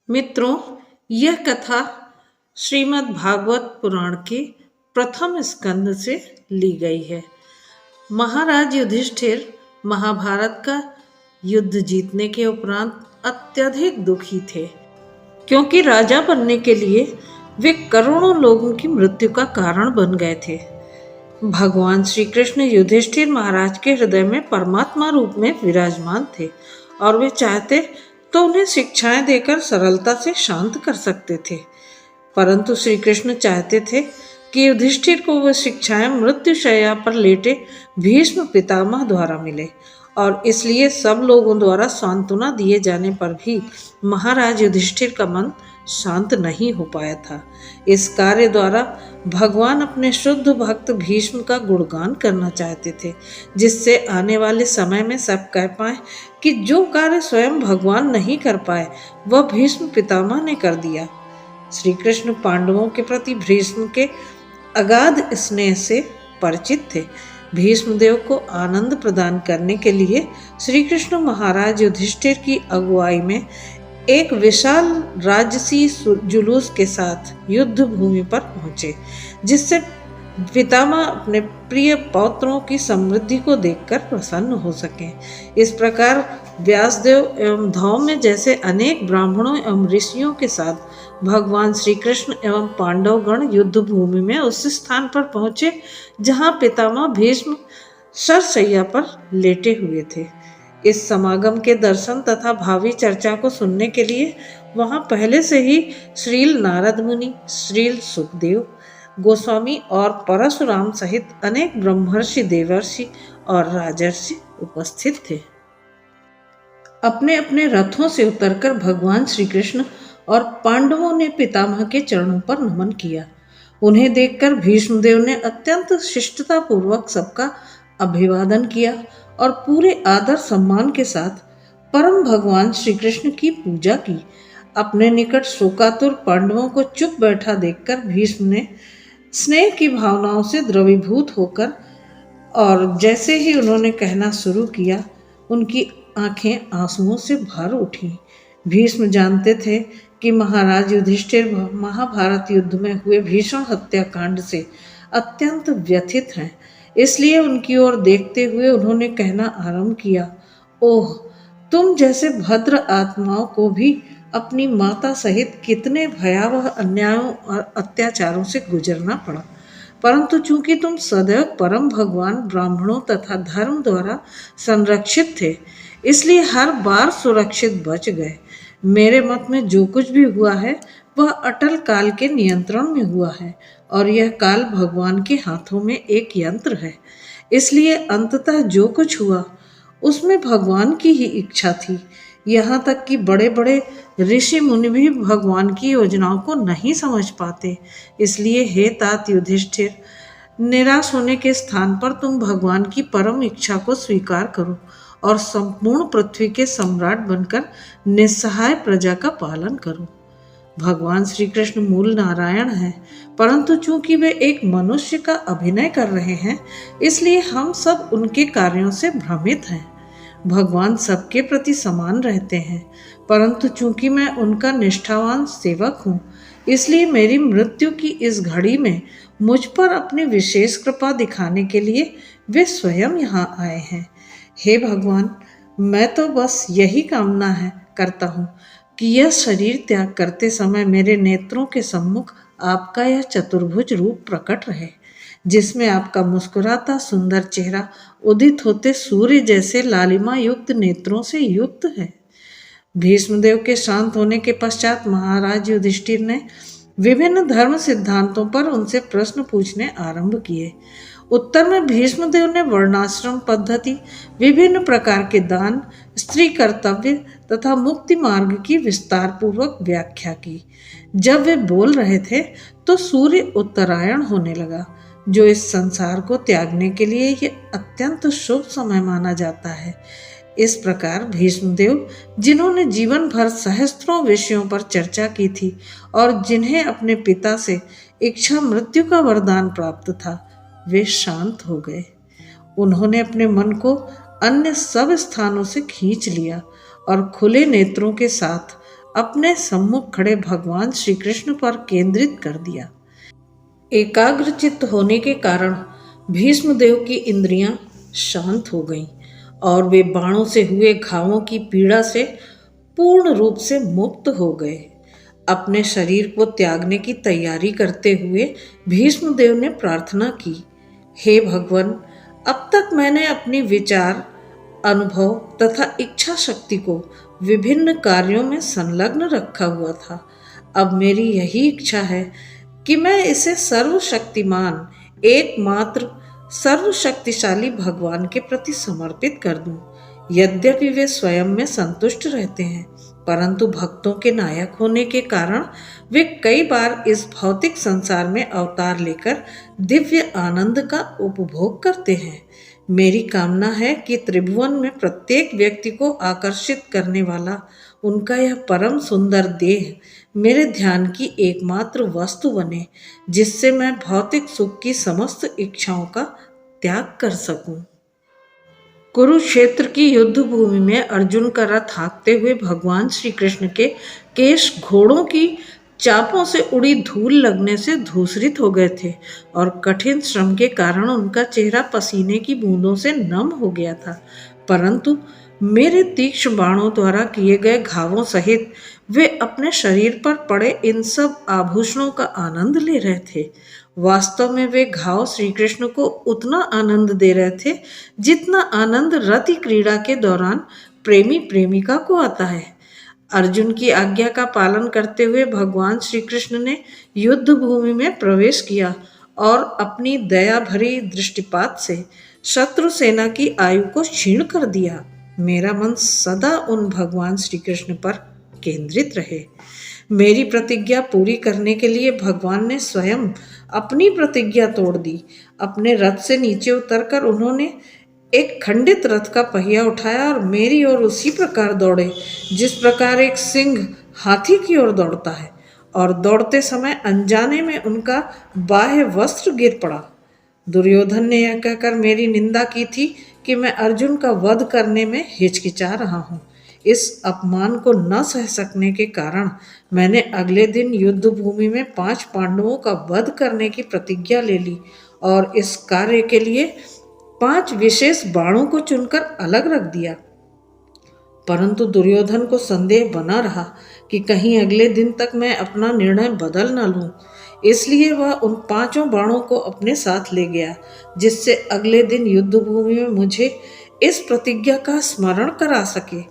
मित्रों, यह कथा श्रीमद् भागवत पुराण के प्रथम स्कंद से ली गई है। महाराज युधिष्ठिर महाभारत का युद्ध जीतने के उपरांत अत्यधिक दुखी थे, क्योंकि राजा बनने के लिए वे करोड़ों लोगों की मृत्यु का कारण बन गए थे। भगवान श्री कृष्ण युधिष्ठिर महाराज के हृदय में परमात्मा रूप में विराजमान थे और वे चाहते तो उन्हें शिक्षाएं देकर सरलता से शांत कर सकते थे, परंतु श्री कृष्ण चाहते थे कि युधिष्ठिर को वह शिक्षाएं मृत्युशैया पर लेटे भीष्म पितामह द्वारा मिले, और इसलिए सब लोगों द्वारा सांत्वना दिए जाने पर भी महाराज युधिष्ठिर का मन शांत नहीं हो पाया था। इस कार्य द्वारा भगवान अपने शुद्ध भक्त भीष्म का गुणगान करना चाहते थे, जिससे आने वाले समय में सब कह पाए कि जो कार्य स्वयं भगवान नहीं कर पाए वह भीष्म पितामह ने कर दिया। श्री कृष्ण पांडवों के प्रति भीष्म के अगाध स्नेह से परिचित थे। भीष्मदेव को आनंद प्रदान करने के लिए श्री कृष्ण महाराज युधिष्ठिर की अगुवाई में एक विशाल राजसी जुलूस के साथ युद्ध भूमि पर पहुंचे, जिससे पितामह अपने प्रिय पौत्रों की समृद्धि को देखकर प्रसन्न हो सके। इस प्रकार व्यासदेव एवं धौम्य जैसे अनेक ब्राह्मणों एवं ऋषियों के साथ भगवान श्री कृष्ण एवं पांडवगण युद्ध भूमि में उस स्थान पर पहुंचे जहां पितामह भीष्म शरशैया पर लेटे हुए थे। इस समागम के दर्शन तथा भावी चर्चा को सुनने के लिए वहां पहले से ही श्रील नारद मुनि, श्रील सुखदेव गोस्वामी और परशुराम सहित अनेक ब्रह्मर्षि, देवर्षि और राजर्षि उपस्थित थे। अपने अपने रथों से उतरकर भगवान श्री कृष्ण और पांडवों ने पितामह के चरणों पर नमन किया। उन्हें देखकर भीष्मदेव ने अत्यंत शिष्टता पूर्वक सबका अभिवादन किया और पूरे आदर सम्मान के साथ परम भगवान श्री कृष्ण की पूजा की। अपने निकट शोकातुर पांडवों को चुप बैठा देखकर भीष्म ने स्नेह की भावनाओं से द्रवीभूत होकर और जैसे ही उन्होंने कहना शुरू किया, उनकी आंखें आंसुओं से भर उठी। भीष्म जानते थे कि महाराज युधिष्ठिर महाभारत युद्ध में हुए भीषण हत्याकांड से अत्यंत व्यथित हैं, इसलिए उनकी ओर देखते हुए उन्होंने कहना आरंभ किया, ओह, तुम जैसे भद्र आत्माओं को भी अपनी माता सहित कितने भयावह अन्यायों और अत्याचारों से गुजरना पड़ा, परंतु चूंकि तुम सदैव परम भगवान ब्राह्मणों तथा धर्म द्वारा संरक्षित थे, इसलिए हर बार सुरक्षित बच गए। मेरे मत में जो कुछ भी हुआ है वह अटल काल के नियंत्रण में हुआ है, और यह काल भगवान के हाथों में एक यंत्र है। इसलिए अंततः जो कुछ हुआ उसमें भगवान की ही इच्छा थी। यहाँ तक कि बड़े बड़े ऋषि मुनि भी भगवान की योजनाओं को नहीं समझ पाते। इसलिए हे तात युधिष्ठिर, निराश होने के स्थान पर तुम भगवान की परम इच्छा को स्वीकार करो और संपूर्ण पृथ्वी के सम्राट बनकर निस्सहाय प्रजा का पालन करो। भगवान श्री कृष्ण मूल नारायण हैं, परंतु चूंकि वे एक मनुष्य का अभिनय कर रहे हैं, इसलिए हम सब उनके कार्यों से भ्रमित हैं। भगवान सबके प्रति समान रहते हैं, परंतु चूंकि मैं उनका निष्ठावान सेवक हूँ, इसलिए मेरी मृत्यु की इस घड़ी में मुझ पर अपनी विशेष कृपा दिखाने के लिए वे स्वयं यहाँ आए हैं। हे भगवान, मैं तो बस यही कामना करता हूँ कि यह शरीर त्याग करते समय मेरे नेत्रों के सम्मुख आपका यह चतुर्भुज रूप प्रकट रहे, जिसमें आपका मुस्कुराता सुंदर चेहरा उदित होते सूर्य जैसे लालिमा युक्त नेत्रों से युक्त है। भीष्मदेव के शांत होने के पश्चात महाराज युधिष्ठिर ने विभिन्न धर्म सिद्धांतों पर उनसे प्रश्न पूछने आरंभ किए। उत्तर में भीष्मदेव ने वर्णाश्रम पद्धति, विभिन्न प्रकार के दान, स्त्री कर्तव्य तथा मुक्ति मार्ग की विस्तार पूर्वक व्याख्या की। जब वे बोल रहे थे तो सूर्य उत्तरायण होने लगा, जो इस संसार को त्यागने के लिए ये अत्यंत शुभ समय माना जाता है। इस प्रकार भीष्मदेव, जिन्होंने जीवन भर सहस्त्रों विषयों पर चर्चा की थी और जिन्हें अपने पिता से इच्छा मृत्यु का वरदान प्राप्त था, वे शांत हो गए। उन्होंने अपने मन को अन्य सब स्थानों से खींच लिया और खुले नेत्रों के साथ अपने सम्मुख खड़े भगवान श्री कृष्ण पर केंद्रित कर दिया। एकाग्रचित्त होने के कारण भीष्मदेव की इंद्रियां शांत हो गईं और वे बाणों से हुए घावों की पीड़ा से पूर्ण रूप से मुक्त हो गए। अपने शरीर को त्यागने की तैयारी करते हुए भीष्मदेव ने प्रार्थना की, हे भगवान, अब तक मैंने अपनी विचार, अनुभव तथा इच्छा शक्ति को विभिन्न कार्यों में संलग्न रखा हुआ था। अब मेरी यही इच्छा है कि मैं इसे सर्वशक्तिमान, एकमात्र सर्वशक्तिशाली भगवान के प्रति समर्पित कर दूं। यद्यपि वे स्वयं में संतुष्ट रहते हैं, परंतु भक्तों के नायक होने के कारण वे कई बार इस भौतिक संसार में अवतार लेकर दिव्य आनंद का उपभोग करते हैं। मेरी कामना है कि त्रिभुवन में प्रत्येक व्यक्ति को आकर्षित करने वाला उनका यह परम सुंदर देह मेरे ध्यान की एकमात्र वस्तु बने, जिससे मैं भौतिक सुख की समस्त इच्छाओं का त्याग कर सकूं। कुरुक्षेत्र की युद्ध भूमि में अर्जुन का रथ हाँकते हुए भगवान श्री कृष्ण के केश घोड़ों की चापों से उड़ी धूल लगने से धूसरित हो गए थे और कठिन श्रम के कारण उनका चेहरा पसीने की बूंदों से नम हो गया था। परंतु मेरे तीक्ष्ण बाणों द्वारा किए गए घावों सहित वे अपने शरीर पर पड़े इन सब आभूषणों का आनंद ले रहे थे। वास्तव में वे घाव श्री कृष्ण को उतना आनंद दे रहे थे जितना आनंद रति क्रीड़ा के दौरान प्रेमी प्रेमिका को आता है। अर्जुन की आज्ञा का पालन करते हुए भगवान श्री कृष्ण ने युद्ध भूमि में प्रवेश किया और अपनी दया भरी दृष्टिपात से शत्रु सेना की आयु को क्षीण कर दिया। मेरा मन सदा उन भगवान श्री कृष्ण पर केंद्रित रहे। मेरी प्रतिज्ञा पूरी करने के लिए भगवान ने स्वयं अपनी प्रतिज्ञा तोड़ दी। अपने रथ से नीचे उतरकर उन्होंने एक खंडित रथ का पहिया उठाया और मेरी ओर उसी प्रकार दौड़े जिस प्रकार एक सिंह हाथी की ओर दौड़ता है, और दौड़ते समय अनजाने में उनका बाह्य वस्त्र गिर पड़ा। दुर्योधन ने यह कहकर मेरी निंदा की थी कि मैं अर्जुन का वध करने में हिचकिचा रहा हूँ। इस अपमान को न सह सकने के कारण मैंने अगले दिन युद्ध भूमि में 5 पांडवों का वध करने की प्रतिज्ञा ले ली और इस कार्य के लिए 5 विशेष बाणों को चुनकर अलग रख दिया। परंतु दुर्योधन को संदेह बना रहा कि कहीं अगले दिन तक मैं अपना निर्णय बदल न लूं, इसलिए वह उन 5 बाणों को अपने साथ ले गया, जिससे अगले दिन युद्ध भूमि में मुझे इस प्रतिज्ञा का स्मरण करा सके।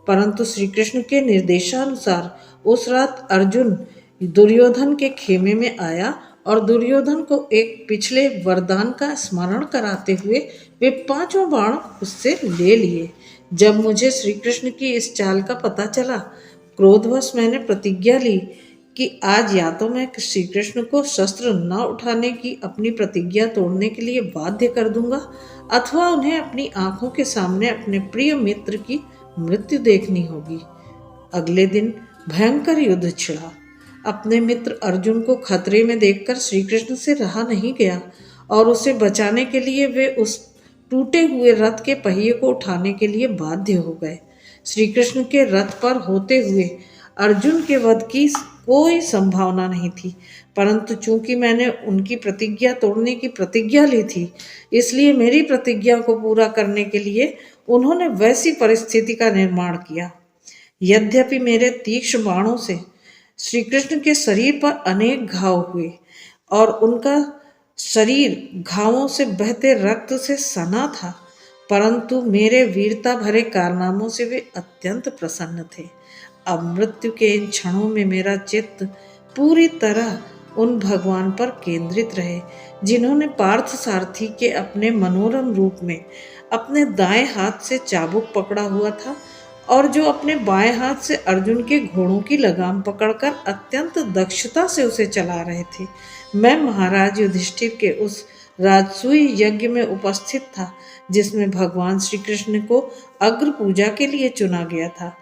परंतु श्री कृष्ण के निर्देशानुसार उस रात अर्जुन दुर्योधन के खेमे में आया और दुर्योधन को एक पिछले वरदान का स्मरण कराते हुए वे 5 बाण उससे ले लिए। जब मुझे श्री कृष्ण की इस चाल का पता चला, क्रोधवश मैंने प्रतिज्ञा ली कि आज या तो मैं श्री कृष्ण को शस्त्र न उठाने की अपनी प्रतिज्ञा तोड़ने के लिए बाध्य कर दूंगा, अथवा उन्हें अपनी आंखों के सामने अपने प्रिय मित्र की मृत्यु देखनी होगी। अगले दिन भयंकर युद्ध छिड़ा। अपने मित्र अर्जुन को खतरे में देखकर श्री कृष्ण से रहा नहीं गया और उसे बचाने के लिए वे उस टूटे हुए रथ के पहिए को उठाने के लिए बाध्य हो गए। श्री कृष्ण के रथ पर होते हुए अर्जुन के वध की कोई संभावना नहीं थी, परंतु चूंकि मैंने उनकी प्रतिज्ञा तोड़ने की प्रतिज्ञा ली थी, इसलिए मेरी प्रतिज्ञा को पूरा करने के लिए उन्होंने वैसी परिस्थिति का निर्माण किया। यद्यपि मेरे तीक्ष्ण बाणों से श्री कृष्ण के शरीर पर अनेक घाव हुए और उनका शरीर घावों से बहते रक्त से सना था, परंतु मेरे वीरता भरे कारनामों से वे अत्यंत प्रसन्न थे। अब मृत्यु के इन क्षणों में मेरा चित्त पूरी तरह उन भगवान पर केंद्रित रहे, जिन्होंने पार्थ सारथी के अपने मनोरम रूप में अपने दाएं हाथ से चाबुक पकड़ा हुआ था और जो अपने बाएं हाथ से अर्जुन के घोड़ों की लगाम पकड़कर अत्यंत दक्षता से उसे चला रहे थे। मैं महाराज युधिष्ठिर के उस राजसूय यज्ञ में उपस्थित था, जिसमें भगवान श्री कृष्ण को अग्र पूजा के लिए चुना गया था।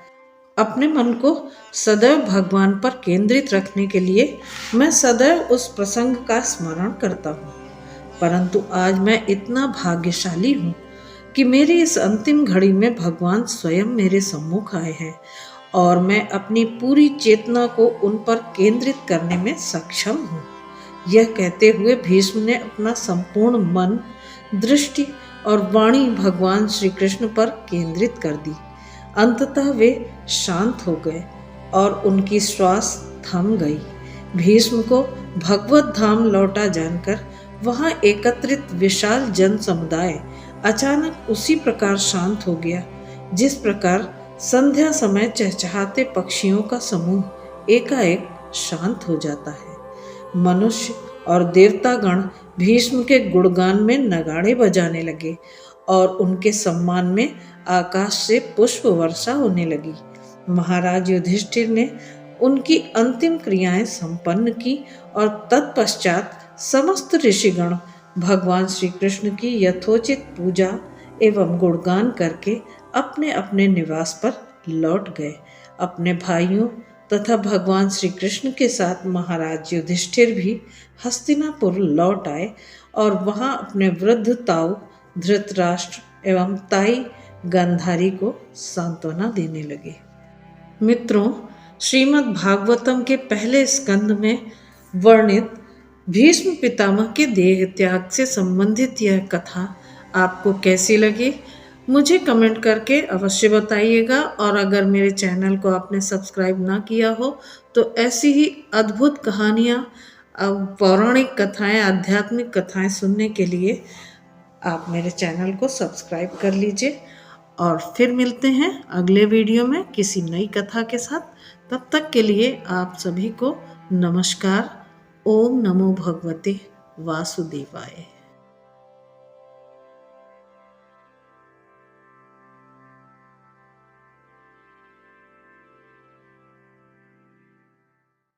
अपने मन को सदैव भगवान पर केंद्रित रखने के लिए मैं सदैव उस प्रसंग का स्मरण करता हूँ। परंतु आज मैं इतना भाग्यशाली हूँ कि मेरी इस अंतिम घड़ी में भगवान स्वयं मेरे सम्मुख आए हैं और मैं अपनी पूरी चेतना को उन पर केंद्रित करने में सक्षम हूँ। यह कहते हुए भीष्म ने अपना संपूर्ण मन, दृष्टि और वाणी भगवान श्री कृष्ण पर केंद्रित कर दी। अंततः वे शांत हो गए और उनकी श्वास थम गई। भीष्म को भगवत धाम लौटा जानकर वहां एकत्रित विशाल जन समुदाय अचानक उसी प्रकार शांत हो गया जिस प्रकार संध्या समय चहचहाते पक्षियों का समूह एकाएक शांत हो जाता है। मनुष्य और देवतागण भीष्म के गुणगान में नगाड़े बजाने लगे और उनके सम्मान में आकाश से पुष्प वर्षा होने लगी। महाराज युधिष्ठिर ने उनकी अंतिम क्रियाएं संपन्न की और तत्पश्चात समस्त ऋषिगण भगवान श्री कृष्ण की यथोचित पूजा एवं गुणगान करके अपने अपने निवास पर लौट गए। अपने भाइयों तथा भगवान श्री कृष्ण के साथ महाराज युधिष्ठिर भी हस्तिनापुर लौट आए और वहां अपने वृद्ध ताऊ धृतराष्ट्र एवं ताई गांधारी को सांत्वना देने लगे। मित्रों, श्रीमद् भागवतम के पहले स्कंद में वर्णित भीष्म पितामह के देह त्याग से संबंधित यह कथा आपको कैसी लगी, मुझे कमेंट करके अवश्य बताइएगा। और अगर मेरे चैनल को आपने सब्सक्राइब ना किया हो तो ऐसी ही अद्भुत कहानियाँ, पौराणिक कथाएं, आध्यात्मिक कथाएं सुनने के लिए आप मेरे चैनल को सब्सक्राइब कर लीजिए। और फिर मिलते हैं अगले वीडियो में किसी नई कथा के साथ। तब तक के लिए आप सभी को नमस्कार। ओम नमो भगवते वासुदेवाय।